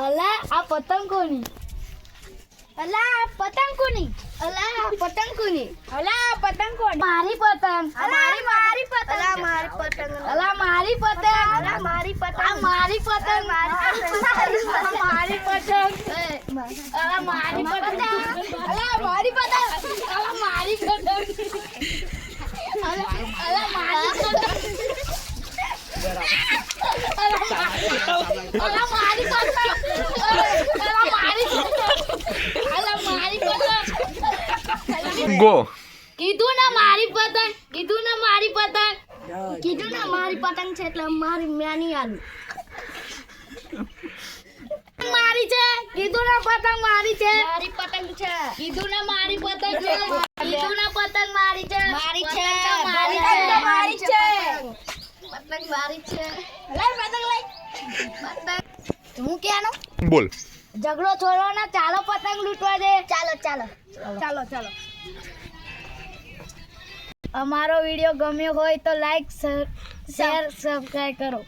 અલા આ પતંગ કોની? અલા પતંગ કોની? અલા આ પતંગ કોની? અલા પતંગ કોની? મારી પતંગ. મારી પતંગ. અલા મારી પતંગ. અલા મારી પતંગ. અલા મારી પતંગ. આ મારી પતંગ. અલા મારી પતંગ. અલા મારી પતંગ. અલા મારી પતંગ. અલા મારી પતંગ. અલા મારી પતંગ. અલા મારી પતંગ. અલા મારી પતંગ. ગો કીધું ને મારી પતંગ. કીધું ને મારી પતંગ. કીધું ને મારી પતંગ છે એટલે મારી મેની આલુ. મારી છે. કીધું ને પતંગ મારી છે. મારી પતંગ છે. કીધું ને મારી પતંગ છે. કીધું ને પતંગ મારી છે. મારી છે. મારી પતંગ તો છે. મારી છે. પતંગ મારી છે. લઈ પતંગ લઈ. પતંગ હું ક્યાંનો બોલ ઝઘડો છોડો ને ચાલો પતંગ લૂંટવા દે. ચાલો ચાલો ચાલો ચાલો. અમારો વિડીયો ગમ્યો હોય તો લાઈક શેર સબસ્ક્રાઇબ કરો.